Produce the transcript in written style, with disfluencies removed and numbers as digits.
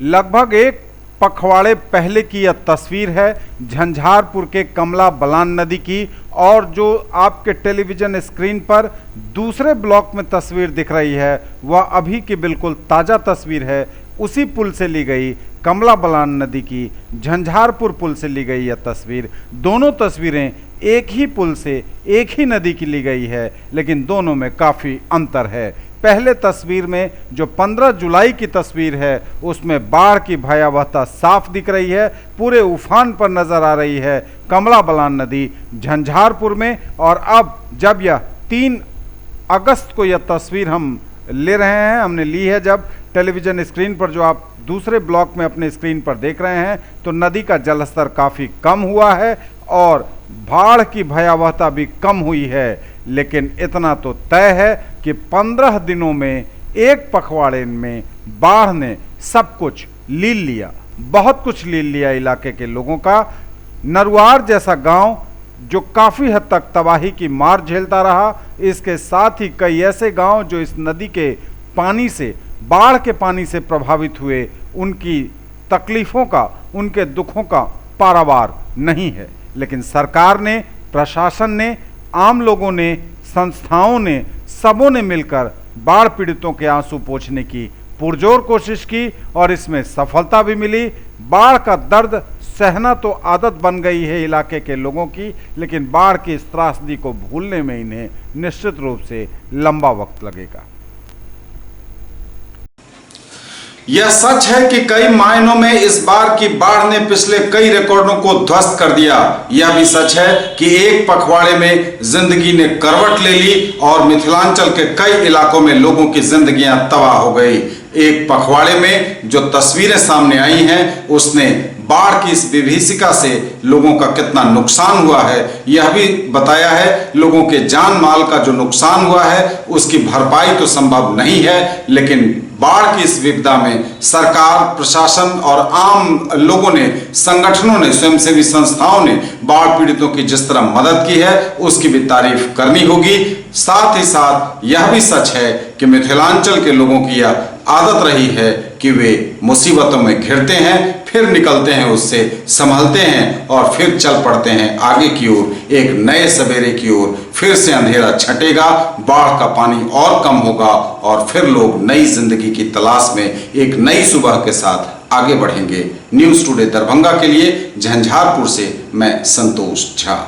लगभग एक पखवाड़े पहले की यह तस्वीर है झंझारपुर के कमला बलान नदी की। और जो आपके टेलीविज़न स्क्रीन पर दूसरे ब्लॉक में तस्वीर दिख रही है वह अभी की बिल्कुल ताज़ा तस्वीर है। उसी पुल से ली गई, कमला बलान नदी की झंझारपुर पुल से ली गई यह तस्वीर। दोनों तस्वीरें एक ही पुल से, एक ही नदी की ली गई है, लेकिन दोनों में काफ़ी अंतर है। पहले तस्वीर में जो 15 जुलाई की तस्वीर है उसमें बाढ़ की भयावहता साफ दिख रही है, पूरे उफान पर नज़र आ रही है कमला बलान नदी झंझारपुर में। और अब जब यह 3 अगस्त को यह तस्वीर हम ले रहे हैं, हमने ली है जब टेलीविज़न स्क्रीन पर जो आप दूसरे ब्लॉक में अपने स्क्रीन पर देख रहे हैं, तो नदी का जलस्तर काफ़ी कम हुआ है और बाढ़ की भयावहता भी कम हुई है। लेकिन इतना तो तय है कि 15 दिनों में एक पखवाड़े में बाढ़ ने सब कुछ लील लिया, बहुत कुछ लील लिया इलाके के लोगों का। नरुआर जैसा गांव जो काफ़ी हद तक तबाही की मार झेलता रहा, इसके साथ ही कई ऐसे गांव जो इस नदी के पानी से, बाढ़ के पानी से प्रभावित हुए, उनकी तकलीफ़ों का, उनके दुखों का पारावार नहीं है। लेकिन सरकार ने, प्रशासन ने, आम लोगों ने, संस्थाओं ने, सबों ने मिलकर बाढ़ पीड़ितों के आंसू पोंछने की पुरजोर कोशिश की और इसमें सफलता भी मिली। बाढ़ का दर्द सहना तो आदत बन गई है इलाके के लोगों की, लेकिन बाढ़ की इस त्रासदी को भूलने में इन्हें निश्चित रूप से लंबा वक्त लगेगा। यह सच है कि कई मायनों में इस बार की बाढ़ ने पिछले कई रिकॉर्डों को ध्वस्त कर दिया। यह भी सच है कि एक पखवाड़े में जिंदगी ने करवट ले ली और मिथिलांचल के कई इलाकों में लोगों की जिंदगियां तबाह हो गई। एक पखवाड़े में जो तस्वीरें सामने आई हैं, उसने बाढ़ की इस विभीषिका से लोगों का कितना नुकसान हुआ है यह भी बताया है। लोगों के जान माल का जो नुकसान हुआ है उसकी भरपाई तो संभव नहीं है, लेकिन बाढ़ की इस विपदा में सरकार, प्रशासन और आम लोगों ने, संगठनों ने, स्वयंसेवी संस्थाओं ने बाढ़ पीड़ितों की जिस तरह मदद की है उसकी भी तारीफ करनी होगी। साथ ही साथ यह भी सच है कि मिथिलांचल के लोगों की यह आदत रही है कि वे मुसीबतों में घिरते हैं, फिर निकलते हैं, उससे संभलते हैं और फिर चल पड़ते हैं आगे की ओर, एक नए सवेरे की ओर। फिर से अंधेरा छटेगा, बाढ़ का पानी और कम होगा और फिर लोग नई जिंदगी की तलाश में एक नई सुबह के साथ आगे बढ़ेंगे। न्यूज़ टुडे दरभंगा के लिए झंझारपुर से मैं संतोष झा।